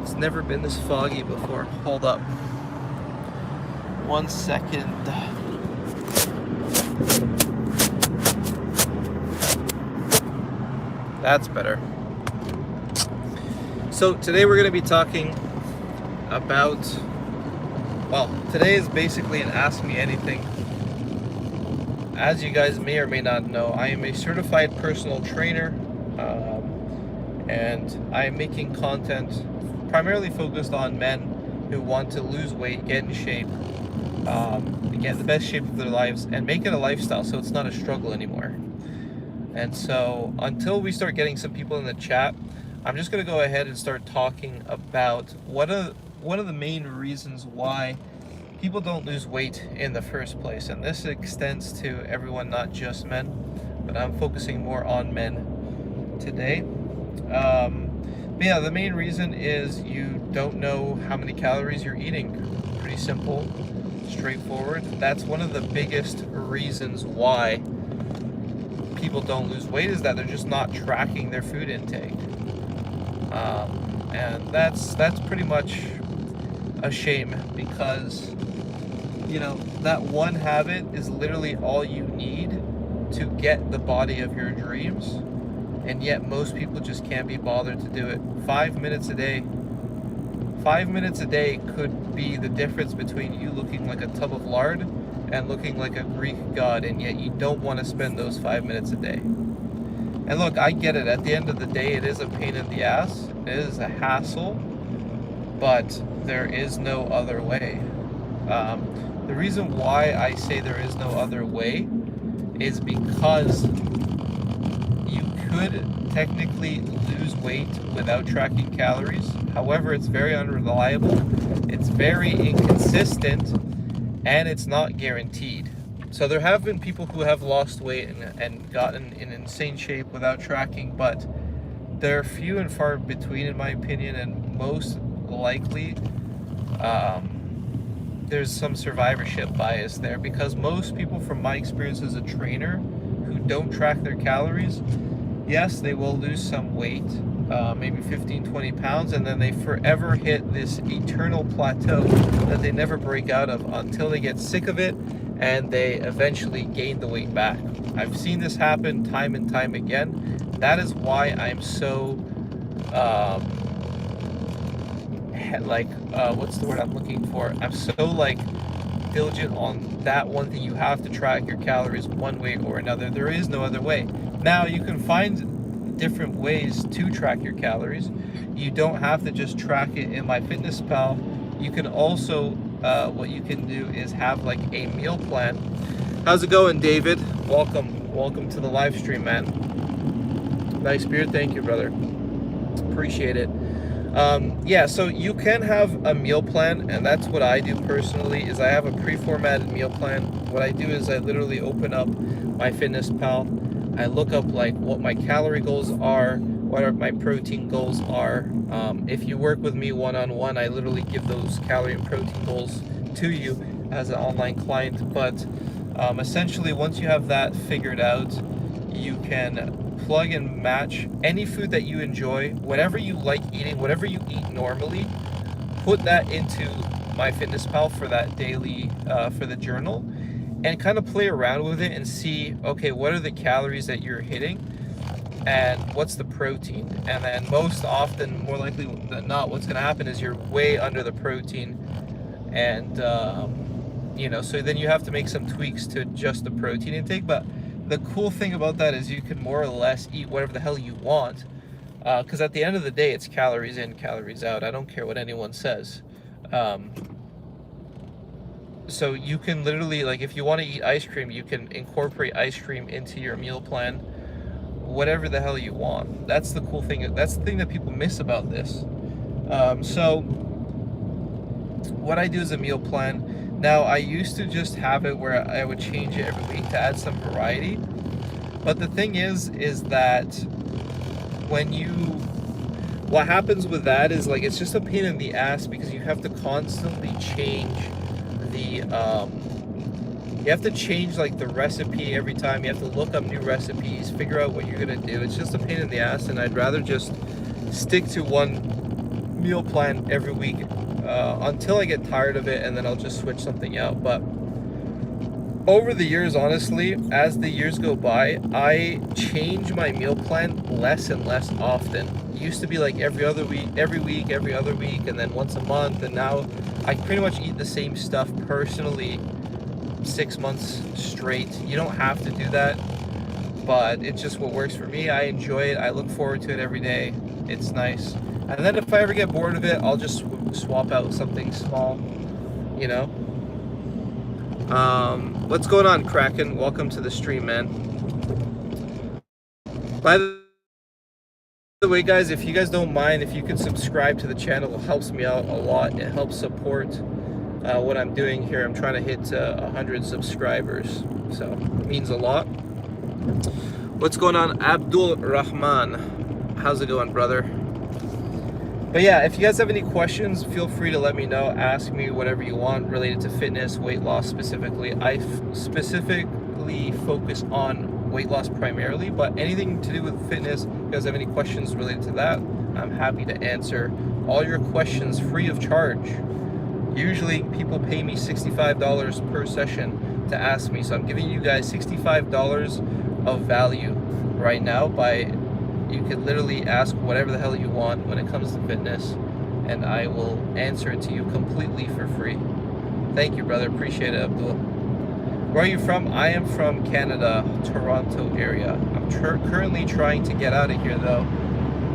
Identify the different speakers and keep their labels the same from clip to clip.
Speaker 1: It's never been this foggy before. Hold up. 1 second. That's better. So today we're going to be talking about, well, today is basically an Ask Me Anything. As you guys may or may not know, I am a certified personal trainer, and I am making content primarily focused on men who want to lose weight, get in shape, get the best shape of their lives, and make it a lifestyle so it's not a struggle anymore. And so until we start getting some people in the chat, I'm just going to go ahead and start talking about one of the main reasons why people don't lose weight in the first place. And this extends to everyone, not just men, but I'm focusing more on men today. But yeah, the main reason is you don't know how many calories you're eating. Pretty simple, straightforward. That's one of the biggest reasons why people don't lose weight, is that they're just not tracking their food intake. And that's pretty much a shame, because that one habit is literally all you need to get the body of your dreams, and yet most people just can't be bothered to do it. 5 minutes a day could be the difference between you looking like a tub of lard and looking like a Greek god, and yet you don't want to spend those 5 minutes a day. And look, I get it. At the end of the day, it is a pain in the ass. It is a hassle, but there is no other way. The reason why I say there is no other way is because you could technically lose weight without tracking calories. However, it's very unreliable, it's very inconsistent, and it's not guaranteed. So there have been people who have lost weight and gotten in insane shape without tracking, but they're few and far between, in my opinion, and most likely there's some survivorship bias there, because most people, from my experience as a trainer, who don't track their calories, yes, they will lose some weight, maybe 15-20 pounds, and then they forever hit this eternal plateau that they never break out of until they get sick of it and they eventually gain the weight back. I've seen this happen time and time again. That is why I'm so what's the word I'm looking for? I'm so diligent on that one thing. You have to track your calories one way or another. There is no other way. Now, you can find different ways to track your calories. You don't have to just track it in MyFitnessPal. You can also, what you can do is have a meal plan. How's it going, David? Welcome to the live stream, man. Nice beard. Thank you, brother. Appreciate it. Yeah, so you can have a meal plan, and that's what I do personally. Is I have a pre-formatted meal plan. What I do is I literally open up MyFitnessPal. I look up what my calorie goals are, what my protein goals are. If you work with me one-on-one, I literally give those calorie and protein goals to you as an online client. But essentially, once you have that figured out, you can plug and match any food that you enjoy, whatever you like eating, whatever you eat normally, put that into MyFitnessPal for that daily, for the journal, and kind of play around with it and see, okay, what are the calories that you're hitting and what's the protein? And then most often, more likely than not, what's going to happen is you're way under the protein, and so then you have to make some tweaks to adjust the protein intake. But the cool thing about that is you can more or less eat whatever the hell you want, because at the end of the day, it's calories in, calories out. I don't care what anyone says. So you can literally, if you want to eat ice cream, you can incorporate ice cream into your meal plan, whatever the hell you want. That's the cool thing. That's the thing that people miss about this. So what I do is a meal plan. Now, I used to just have it where I would change it every week to add some variety. But the thing is that what happens with that is it's just a pain in the ass, because you have to constantly change the recipe every time. You have to look up new recipes, figure out what you're gonna do. It's just a pain in the ass, and I'd rather just stick to one meal plan every week until I get tired of it, and then I'll just switch something out. But over the years, honestly, as the years go by, I change my meal plan less and less often. It used to be like every other week, every other week, and then once a month, and now I pretty much eat the same stuff personally 6 months straight. You don't have to do that, but it's just what works for me. I enjoy it. I look forward to it every day. It's nice. And then if I ever get bored of it, I'll just swap out something small, you know. What's going on, Kraken? Welcome to the stream, man. By the way, guys, if you guys don't mind, if you could subscribe to the channel, it helps me out a lot. It helps support what I'm doing here. I'm trying to hit 100 subscribers, so it means a lot. What's going on, Abdul Rahman? How's it going, brother? But yeah, if you guys have any questions, feel free to let me know. Ask me whatever you want related to fitness, weight loss specifically. I specifically focus on weight loss primarily, but anything to do with fitness, if you guys have any questions related to that, I'm happy to answer all your questions free of charge. Usually people pay me $65 per session to ask me, so I'm giving you guys $65 of value right now by... You can literally ask whatever the hell you want when it comes to fitness, and I will answer it to you completely for free. Thank you, brother. Appreciate it, Abdul. Where are you from? I am from Canada, Toronto area. I'm currently trying to get out of here, though.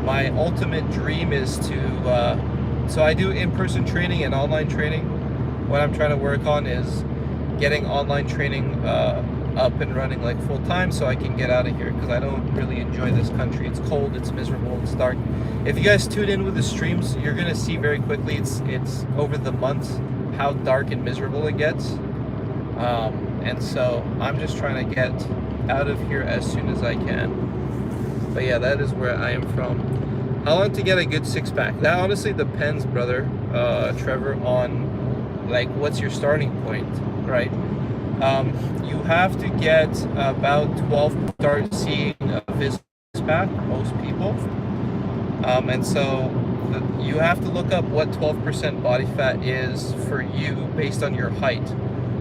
Speaker 1: My ultimate dream is to... so I do in-person training and online training. What I'm trying to work on is getting online training up and running like full time, so I can get out of here, because I don't really enjoy this country. It's cold, it's miserable, it's dark. If you guys tune in with the streams, you're gonna see very quickly it's over the months how dark and miserable it gets. And so I'm just trying to get out of here as soon as I can. But yeah, that is where I am from. How long to get a good six-pack? That honestly depends, brother, Trevor, on like what's your starting point, right? You have to get about 12 to start seeing a physical six-pack, most people. And so you have to look up what 12% body fat is for you based on your height.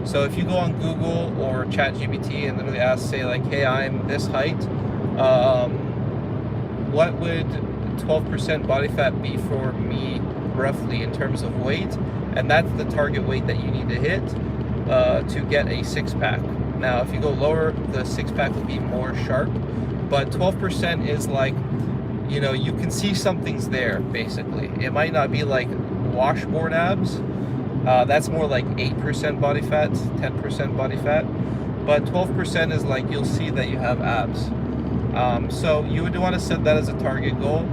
Speaker 1: So if you go on Google or ChatGPT and literally ask, say like, hey, I'm this height, what would 12% body fat be for me roughly in terms of weight? And that's the target weight that you need to hit to get a six-pack. Now, if you go lower, the six-pack will be more sharp, but 12% is like, you know, you can see something's there, basically. It might not be like washboard abs. That's more like 8% body fat, 10% body fat, but 12% is like, you'll see that you have abs. So you would want to set that as a target goal.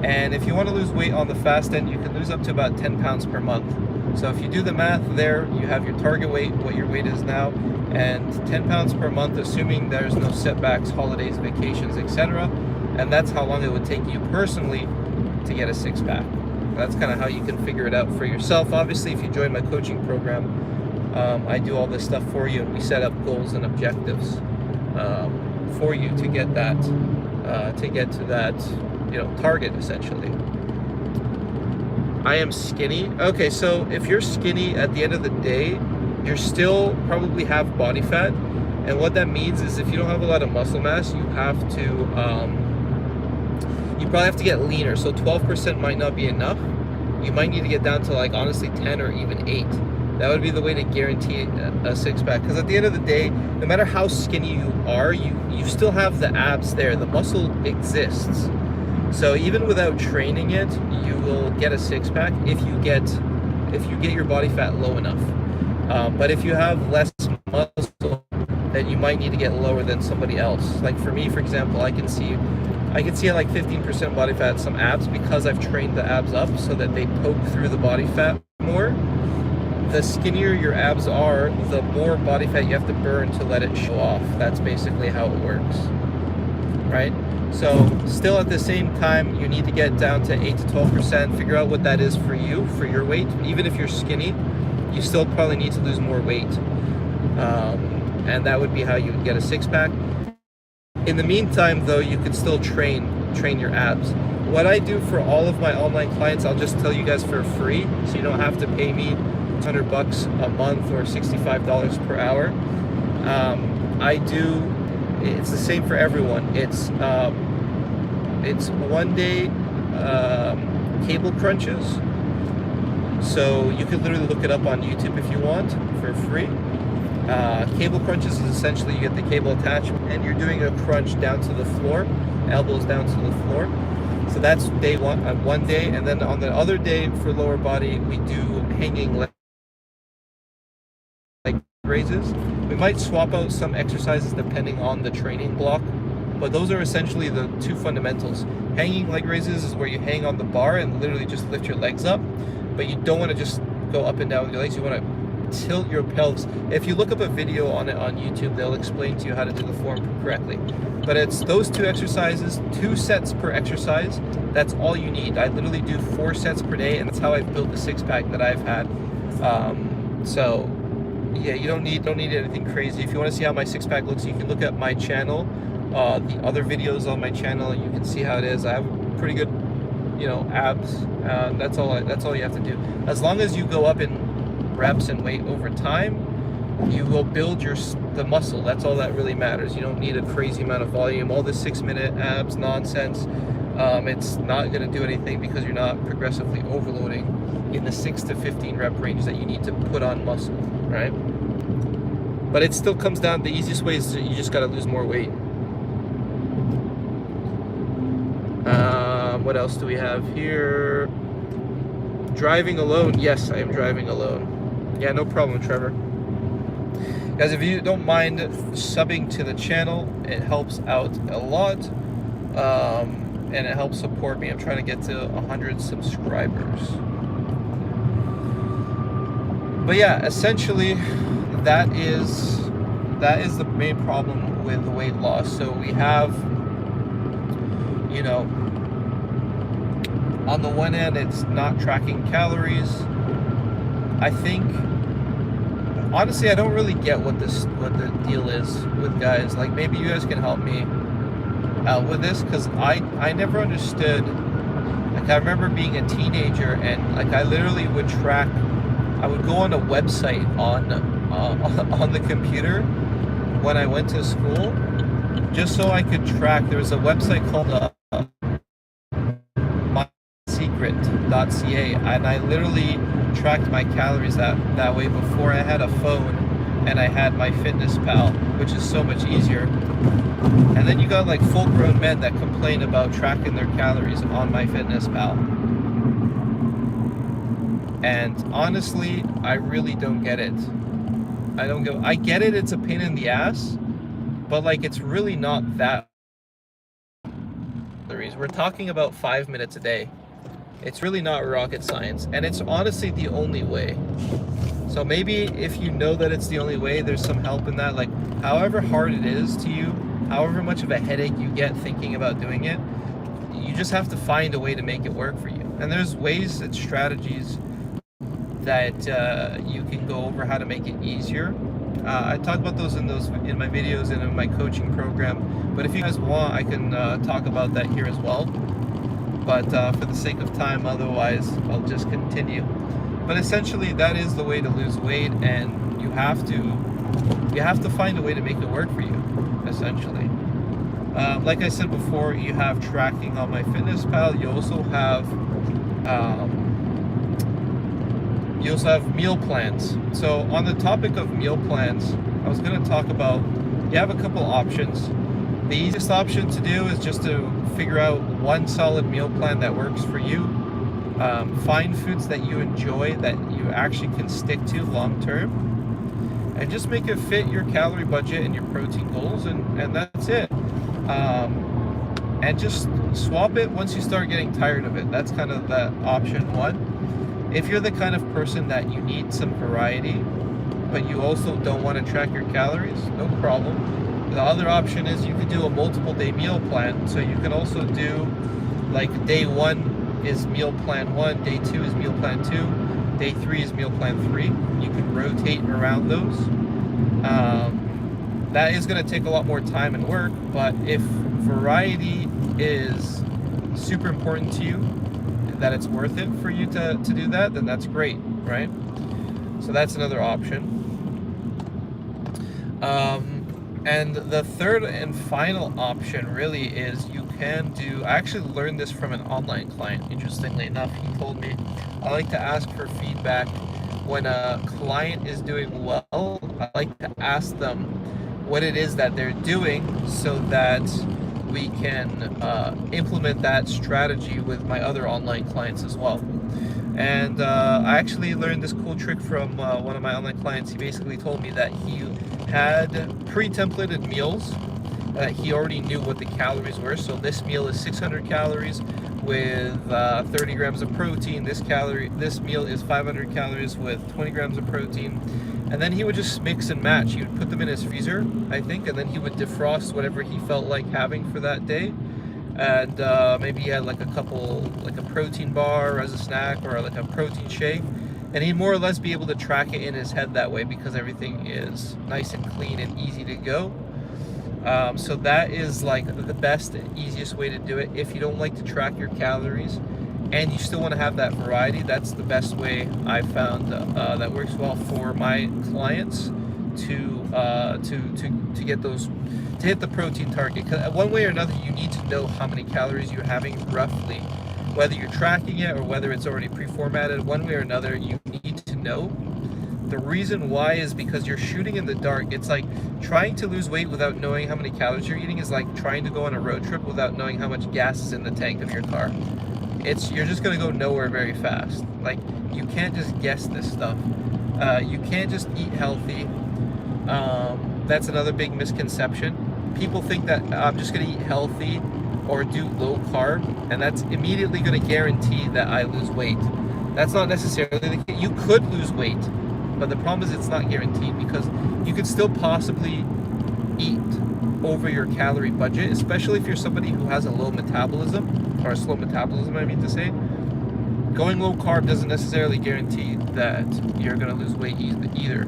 Speaker 1: And if you want to lose weight on the fast end, you can lose up to about 10 pounds per month. So if you do the math there, you have your target weight, what your weight is now, and 10 pounds per month, assuming there's no setbacks, holidays, vacations, etc. And that's how long it would take you personally to get a six-pack. That's kind of how you can figure it out for yourself. Obviously, if you join my coaching program, I do all this stuff for you, and we set up goals and objectives for you to get that, to that, you know, target essentially. I am skinny. Okay, so if you're skinny, at the end of the day, you still probably have body fat, and what that means is if you don't have a lot of muscle mass, you have to, you probably have to get leaner. So 12% might not be enough. You might need to get down to like honestly 10 or even 8. That would be the way to guarantee a six-pack. Because at the end of the day, no matter how skinny you are, you still have the abs there. The muscle exists. So even without training it, you will get a six-pack if you get your body fat low enough. But if you have less muscle, then you might need to get lower than somebody else. Like for me, for example, I can see like 15% body fat, some abs, because I've trained the abs up so that they poke through the body fat more. The skinnier your abs are, the more body fat you have to burn to let it show off. That's basically how it works, right? So still at the same time, you need to get down to 8 to 12%, figure out what that is for you, for your weight. Even if you're skinny, you still probably need to lose more weight. And that would be how you would get a six-pack. In the meantime, though, you could still train your abs. what I do for all of my online clients, I'll just tell you guys for free, so you don't have to pay me $100 a month or $65 per hour. It's the same for everyone. It's 1 day cable crunches. So you can literally look it up on YouTube if you want for free. Cable crunches is essentially you get the cable attachment and you're doing a crunch down to the floor, elbows down to the floor. So that's day one on 1 day, and then on the other day for lower body we do hanging leg raises. We might swap out some exercises depending on the training block, but those are essentially the two fundamentals. Hanging leg raises is where you hang on the bar and literally just lift your legs up, but you don't want to just go up and down with your legs. You want to tilt your pelvis. If you look up a video on it on YouTube, they'll explain to you how to do the form correctly. But it's those two exercises, 2 sets per exercise. That's all you need. I literally do 4 sets per day, and that's how I've built the 6-pack that I've had. So yeah, you don't need anything crazy. If you want to see how my 6-pack looks, you can look at my channel, the other videos on my channel, and you can see how it is. I have pretty good, abs. That's all you have to do. As long as you go up in reps and weight over time, you will build the muscle. That's all that really matters. You don't need a crazy amount of volume. All this 6-minute abs nonsense, it's not going to do anything because you're not progressively overloading in the 6 to 15 rep range that you need to put on muscle, right? But it still comes down, the easiest way is you just got to lose more weight. What else do we have here? Driving alone. Yes, I am driving alone. Yeah, no problem, Trevor. Guys, if you don't mind subbing to the channel, it helps out a lot, and it helps support me. I'm trying to get to 100 subscribers. But yeah, essentially, that is the main problem with the weight loss. So we have, on the one hand, it's not tracking calories. I think, honestly, I don't really get what the deal is with guys. Like, maybe you guys can help me out with this, because I never understood. Like, I remember being a teenager, and like I literally would track. I would go on a website on the computer when I went to school, just so I could track. There was a website called mysecret.ca, and I literally tracked my calories that way before I had a phone and I had MyFitnessPal, which is so much easier. And then you got like full-grown men that complain about tracking their calories on MyFitnessPal. And honestly, I really don't get it. I get it, it's a pain in the ass, but like, it's really not that. We're talking about 5 minutes a day. It's really not rocket science, and it's honestly the only way. So maybe if you know that it's the only way, there's some help in that. Like, however hard it is to you, however much of a headache you get thinking about doing it, you just have to find a way to make it work for you. And there's ways and strategies that you can go over how to make it easier. I talk about those in my videos and in my coaching program, but if you guys want, I can talk about that here as well. But for the sake of time, otherwise I'll just continue. But essentially, that is the way to lose weight, and you have to find a way to make it work for you, essentially. Like I said before, you have tracking on MyFitnessPal. You also have meal plans. So on the topic of meal plans, I was going to talk about, you have a couple options. The easiest option to do is just to figure out one solid meal plan that works for you. Find foods that you enjoy, that you actually can stick to long term, and just make it fit your calorie budget and your protein goals, and that's it. And just swap it once you start getting tired of it. That's kind of that option one. If you're the kind of person that you need some variety, but you also don't want to track your calories, no problem. The other option is you can do a multiple day meal plan. So you can also do, like, day 1 is meal plan 1, day 2 is meal plan 2, day 3 is meal plan 3. You can rotate around those. That is going to take a lot more time and work, but if variety is super important to you, that it's worth it for you to do that, then that's great, right? So that's another option. And the third and final option really is you can do, I actually learned this from an online client, interestingly enough. He told me, I like to ask for feedback when a client is doing well. I like to ask them what it is that they're doing so that we can implement that strategy with my other online clients as well. And I actually learned this cool trick from one of my online clients. He basically told me that he had pre-templated meals that he already knew what the calories were. So this meal is 600 calories with 30 grams of protein. This meal is 500 calories with 20 grams of protein. And then he would just mix and match. He would put them in his freezer, I think, and then he would defrost whatever he felt like having for that day. And maybe he had like a protein bar as a snack, or like a protein shake, and he'd more or less be able to track it in his head that way because everything is nice and clean and easy to go. So that is like the best and easiest way to do it. If you don't like to track your calories and you still want to have that variety, that's the best way I found that works well for my clients to get those, to hit the protein target. Because one way or another, you need to know how many calories you're having roughly, whether you're tracking it or whether it's already pre-formatted. One way or another, you need to know. The reason why is because you're shooting in the dark. It's like trying to lose weight without knowing how many calories you're eating is like trying to go on a road trip without knowing how much gas is in the tank of your car. You're just gonna go nowhere very fast. Like, you can't just guess this stuff. You can't just eat healthy. That's another big misconception. People think that I'm just gonna eat healthy or do low carb, and that's immediately gonna guarantee that I lose weight. That's not necessarily the case. You could lose weight, but the problem is it's not guaranteed, because you could still possibly eat over your calorie budget, especially if you're somebody who has a low metabolism, or a slow metabolism, I mean to say. Going low carb doesn't necessarily guarantee that you're gonna lose weight either.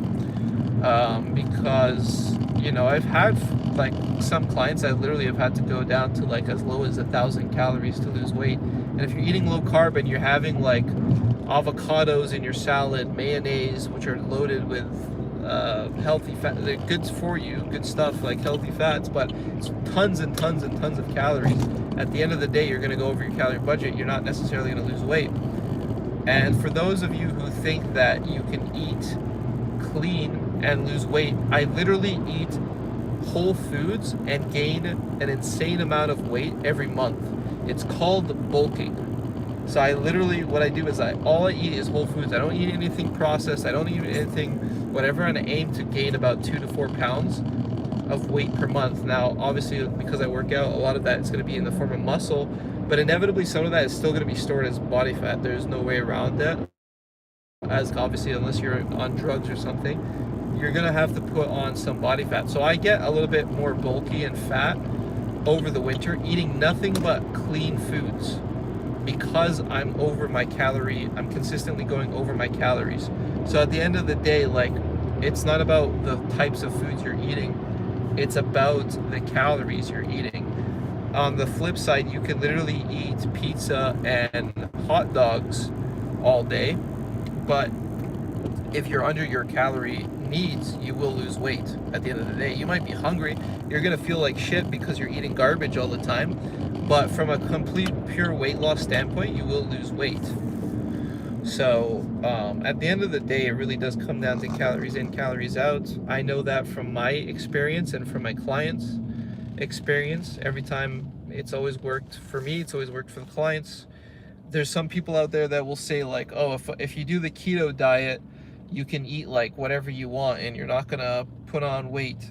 Speaker 1: Because, you know, I've had like some clients that literally have had to go down to like as low as 1,000 calories to lose weight. And if you're eating low carb and you're having like avocados in your salad, mayonnaise, which are loaded with healthy fat, they're good for you, good stuff like healthy fats, but it's tons and tons and tons of calories. At the end of the day, you're going to go over your calorie budget. You're not necessarily going to lose weight. And for those of you who think that you can eat clean and lose weight, I literally eat whole foods and gain an insane amount of weight every month. It's called bulking. So I literally, what I do is all I eat is whole foods. I don't eat anything processed. I don't eat anything, whatever, and I aim to gain about 2 to 4 pounds of weight per month. Now, obviously, because I work out, a lot of that is going to be in the form of muscle, but inevitably some of that is still going to be stored as body fat. There's no way around that. As obviously, unless you're on drugs or something, you're going to have to put on some body fat. So I get a little bit more bulky and fat over the winter, eating nothing but clean foods, because I'm consistently going over my calories. So at the end of the day, like, it's not about the types of foods you're eating, it's about the calories you're eating. On the flip side, you can literally eat pizza and hot dogs all day, but if you're under your calorie needs, you will lose weight at the end of the day. You might be hungry, you're gonna feel like shit because you're eating garbage all the time, but from a complete pure weight loss standpoint, you will lose weight. So at the end of the day, it really does come down to calories in, calories out. I know that from my experience and from my clients' experience. Every time, it's always worked for me, it's always worked for the clients. There's some people out there that will say like, oh, if you do the keto diet, you can eat like whatever you want and you're not gonna put on weight.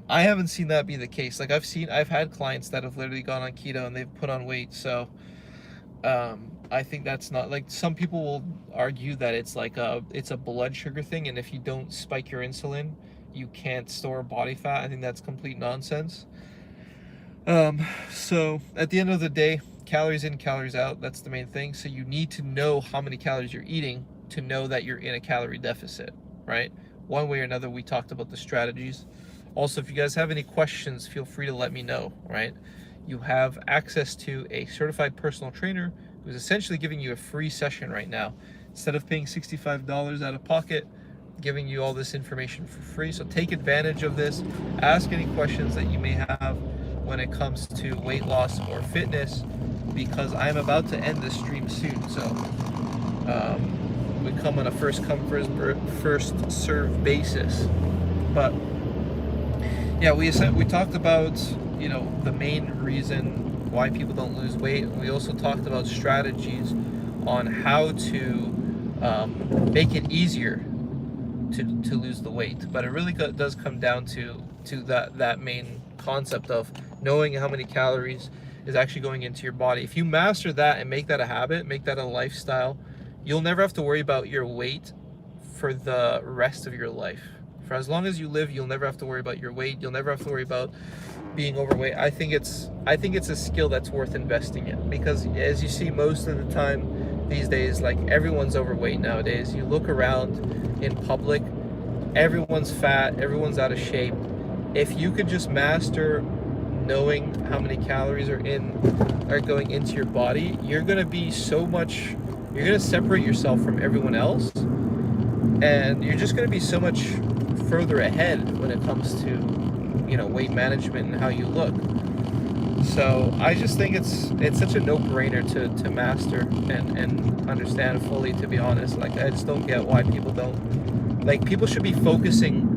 Speaker 1: I haven't seen that be the case. Like, I've had clients that have literally gone on keto and they've put on weight. So I think that's not, like, some people will argue that it's like it's a blood sugar thing, and if you don't spike your insulin, you can't store body fat. I think that's complete nonsense. So at the end of the day, calories in, calories out, that's the main thing. So you need to know how many calories you're eating to know that you're in a calorie deficit, right? One way or another, we talked about the strategies. Also, if you guys have any questions, feel free to let me know, right? you have access to a certified personal trainer who's essentially giving you a free session right now. Instead of paying $65 out of pocket, giving you all this information for free. So take advantage of this. Ask any questions that you may have when it comes to weight loss or fitness, because I'm about to end this stream soon. So we come on a first come, first serve basis. But yeah, we talked about, you know, the main reason why people don't lose weight. We also talked about strategies on how to make it easier to lose the weight. But it really does come down to that main concept of knowing how many calories is actually going into your body. If you master that and make that a habit, make that a lifestyle, you'll never have to worry about your weight for the rest of your life. For as long as you live, you'll never have to worry about your weight. You'll never have to worry about being overweight. I think it's a skill that's worth investing in, because as you see most of the time these days, like, everyone's overweight nowadays. You look around in public, everyone's fat, everyone's out of shape. If you could just master knowing how many calories are going into your body, you're gonna separate yourself from everyone else, and you're just gonna be so much further ahead when it comes to, you know, weight management and how you look. So I just think it's such a no-brainer to master and understand fully, to be honest. Like, I just don't get why people don't. Like, people should be focusing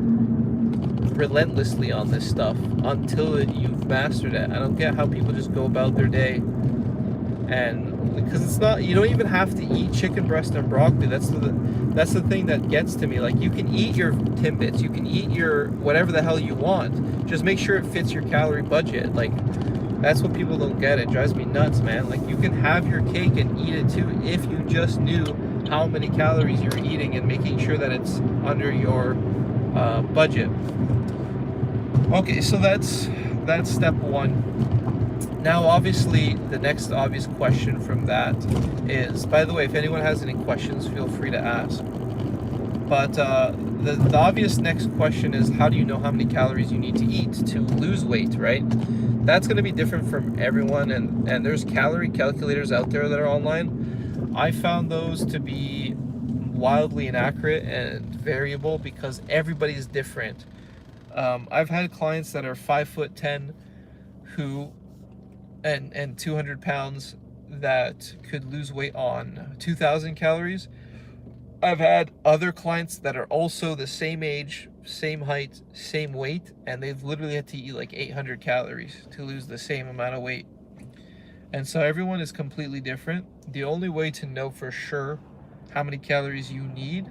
Speaker 1: relentlessly on this stuff until you've mastered it. I don't get how people just go about their day, and because it's not, you don't even have to eat chicken breast and broccoli. That's the thing that gets to me. Like, you can eat your Timbits, you can eat your whatever the hell you want, just make sure it fits your calorie budget. Like, that's what people don't get. It drives me nuts, man. Like, you can have your cake and eat it too if you just knew how many calories you're eating and making sure that it's under your budget. Okay, so that's step one. Now, obviously, the next obvious question from that is, by the way, if anyone has any questions, feel free to ask. But the obvious next question is, how do you know how many calories you need to eat to lose weight, right? That's going to be different from everyone, and there's calorie calculators out there that are online. I found those to be wildly inaccurate and variable because everybody's different. I've had clients that are 5'10" who and 200 pounds that could lose weight on 2,000 calories. I've had other clients that are also the same age, same height, same weight, and they've literally had to eat like 800 calories to lose the same amount of weight. And so everyone is completely different. The only way to know for sure how many calories you need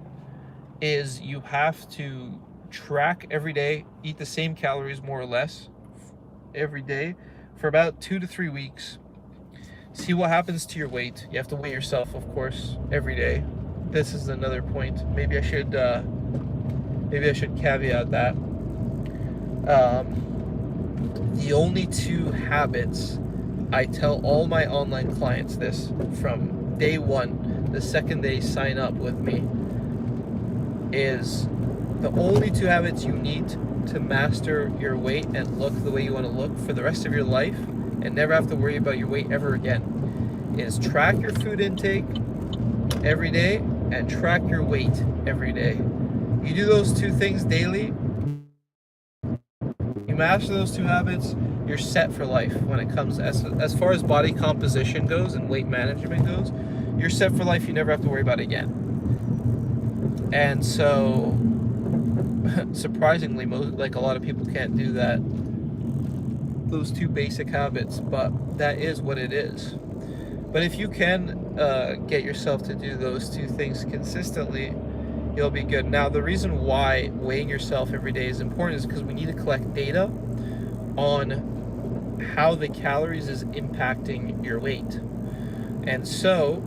Speaker 1: is you have to track every day, eat the same calories more or less every day for about 2 to 3 weeks. See what happens to your weight. You have to weigh yourself, of course, every day. This is another point. Maybe I should caveat that. The only two habits I tell all my online clients this from day one, the second they sign up with me, is the only two habits you need to master your weight and look the way you want to look for the rest of your life and never have to worry about your weight ever again is track your food intake every day and track your weight every day. You do those two things daily, you master those two habits, you're set for life when it comes as far as body composition goes and weight management goes. You're set for life. You never have to worry about it again. And so surprisingly, like, a lot of people can't do that, those two basic habits, but that is what it is. But if you can get yourself to do those two things consistently, you'll be good. Now, the reason why weighing yourself every day is important is because we need to collect data on how the calories is impacting your weight. And so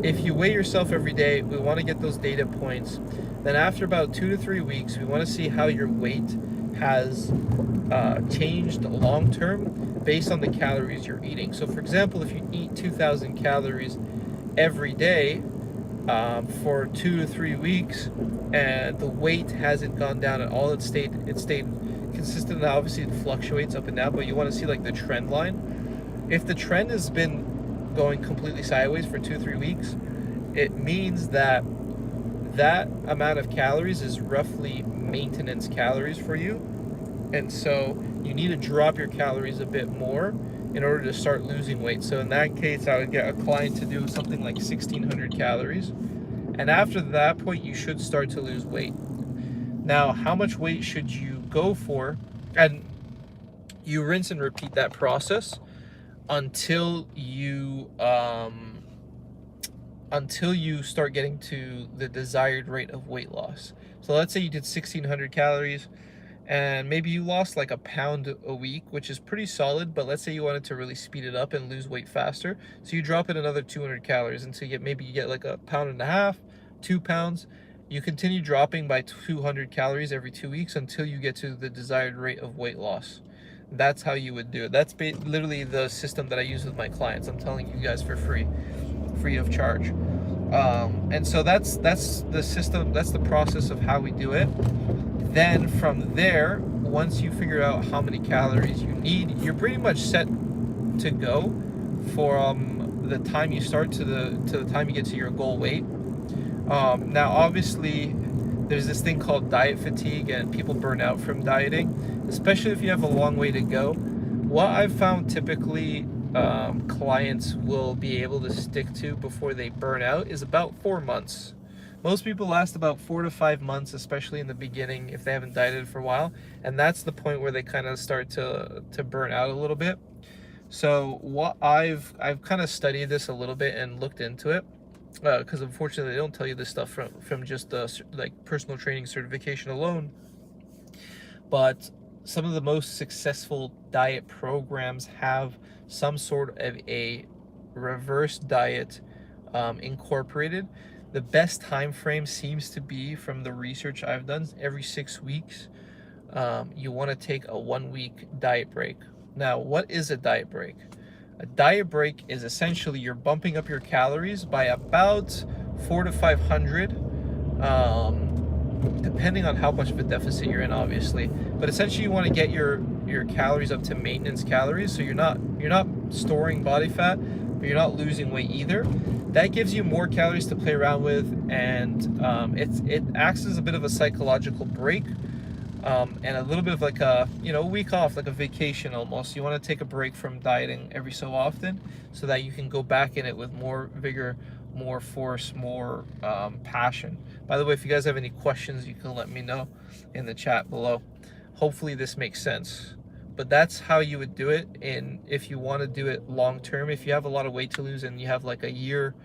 Speaker 1: if you weigh yourself every day, we want to get those data points. Then after about 2 to 3 weeks, we want to see how your weight has changed long term based on the calories you're eating. So for example, if you eat 2,000 calories every day for 2 to 3 weeks and the weight hasn't gone down at all, it stayed consistent, and obviously it fluctuates up and down, but you want to see like the trend line. If the trend has been going completely sideways for 2-3 weeks, it means that that amount of calories is roughly maintenance calories for you. And so you need to drop your calories a bit more in order to start losing weight. So in that case, I would get a client to do something like 1600 calories. And after that point, you should start to lose weight. Now, how much weight should you go for? And you rinse and repeat that process until you start getting to the desired rate of weight loss. So let's say you did 1600 calories and maybe you lost like a pound a week, which is pretty solid, but let's say you wanted to really speed it up and lose weight faster. So you drop it another 200 calories until you get like a pound and a half, 2 pounds. You continue dropping by 200 calories every 2 weeks until you get to the desired rate of weight loss. That's how you would do it. That's literally the system that I use with my clients. I'm telling you guys for free of charge. And so that's the system, that's the process of how we do it. Then from there, once you figure out how many calories you need, you're pretty much set to go from the time you start to the time you get to your goal weight. Now obviously there's this thing called diet fatigue, and people burn out from dieting, especially if you have a long way to go. What I've found typically clients will be able to stick to before they burn out is about 4 months. Most people last about 4 to 5 months, especially in the beginning if they haven't dieted for a while, and that's the point where they kind of start to burn out a little bit. So what I've kind of studied this a little bit and looked into it, because unfortunately they don't tell you this stuff from just like personal training certification alone. But some of the most successful diet programs have some sort of a reverse diet incorporated. The best time frame seems to be, from the research I've done, every 6 weeks. You want to take a 1-week diet break. Now, what is a diet break? A diet break is essentially you're bumping up your calories by about 400 to 500, depending on how much of a deficit you're in, obviously. But essentially, you want to get your calories up to maintenance calories, so you're not storing body fat, but you're not losing weight either. That gives you more calories to play around with, and it acts as a bit of a psychological break, and a little bit of like a week off, like a vacation almost. You want to take a break from dieting every so often, so that you can go back in it with more vigor, more force, more passion. By the way, if you guys have any questions, you can let me know in the chat below. Hopefully this makes sense. But that's how you would do it. And if you want to do it long term, if you have a lot of weight to lose and you have like a year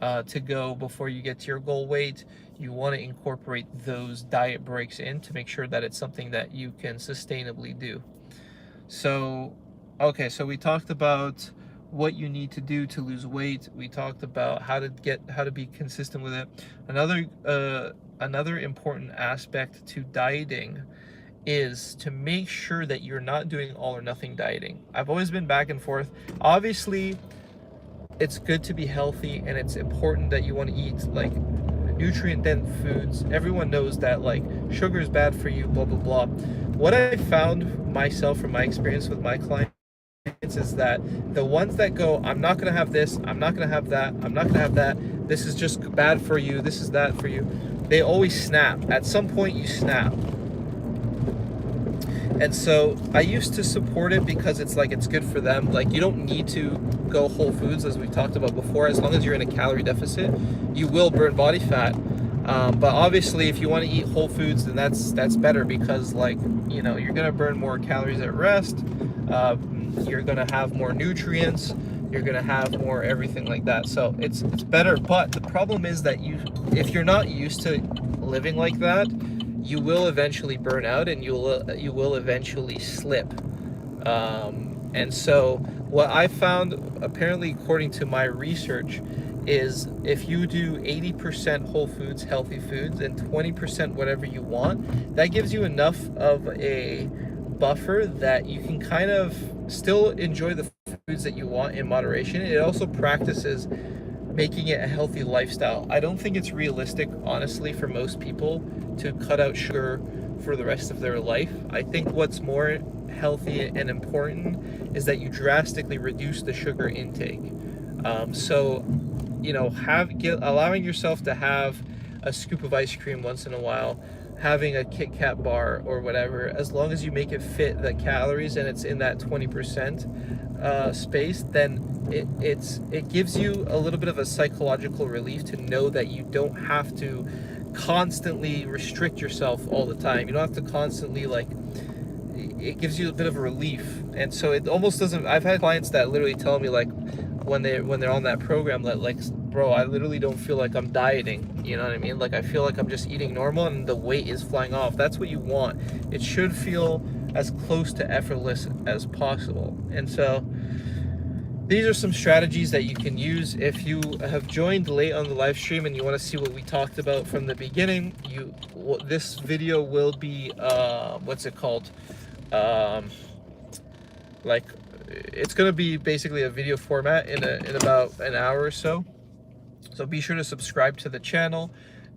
Speaker 1: to go before you get to your goal weight, you want to incorporate those diet breaks in to make sure that it's something that you can sustainably do. So okay, so we talked about what you need to do to lose weight. We talked about how to be consistent with it. Another important aspect to dieting is to make sure that you're not doing all or nothing dieting. I've always been back and forth. Obviously, it's good to be healthy, and it's important that you want to eat like nutrient-dense foods. Everyone knows that like sugar is bad for you, blah blah blah. What I found myself from my experience with my clients is that the ones that go, I'm not gonna have this, I'm not gonna have that, I'm not gonna have that, this is just bad for you, this is that for you, they always snap. At some point you snap. And so I used to support it because it's good for them. Like, you don't need to go whole foods, as we've talked about before. As long as you're in a calorie deficit, you will burn body fat. But obviously, if you want to eat whole foods, then that's better, because you're gonna burn more calories at rest. You're gonna have more nutrients. You're gonna have more everything like that. So it's better. But the problem is that if you're not used to living like that, you will eventually burn out, and you will eventually slip. And so what I found, apparently according to my research, is if you do 80% whole foods, healthy foods, and 20% whatever you want, that gives you enough of a buffer that you can kind of still enjoy the foods that you want in moderation. It also practices making it a healthy lifestyle. I don't think it's realistic, honestly, for most people to cut out sugar for the rest of their life. I think what's more healthy and important is that you drastically reduce the sugar intake. So, you know, allowing yourself to have a scoop of ice cream once in a while, having a Kit Kat bar or whatever, as long as you make it fit the calories and it's in that 20% space, then it gives you a little bit of a psychological relief to know that you don't have to constantly restrict yourself all the time. You don't have to constantly, like, it gives you a bit of a relief. And so it almost doesn't, I've had clients that literally tell me, like, when they're on that program, that, like, bro, I literally don't feel like I'm dieting, you know what I mean? Like, I feel like I'm just eating normal and the weight is flying off. That's what you want. It should feel as close to effortless as possible. And so these are some strategies that you can use. If you have joined late on the live stream and you want to see what we talked about from the beginning, this video will be what's it called, like, it's going to be basically a video format in about an hour or so. So be sure to subscribe to the channel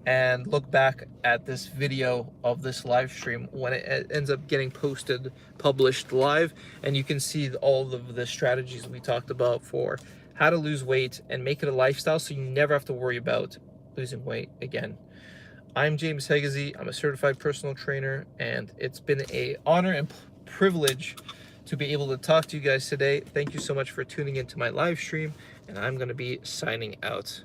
Speaker 1: and look back at this video of this live stream when it ends up getting published live, and you can see all of the strategies we talked about for how to lose weight and make it a lifestyle, so you never have to worry about losing weight again. I'm James Hegazy. I'm a certified personal trainer, and it's been an honor and privilege to be able to talk to you guys today. Thank you so much for tuning into my live stream, and I'm going to be signing out.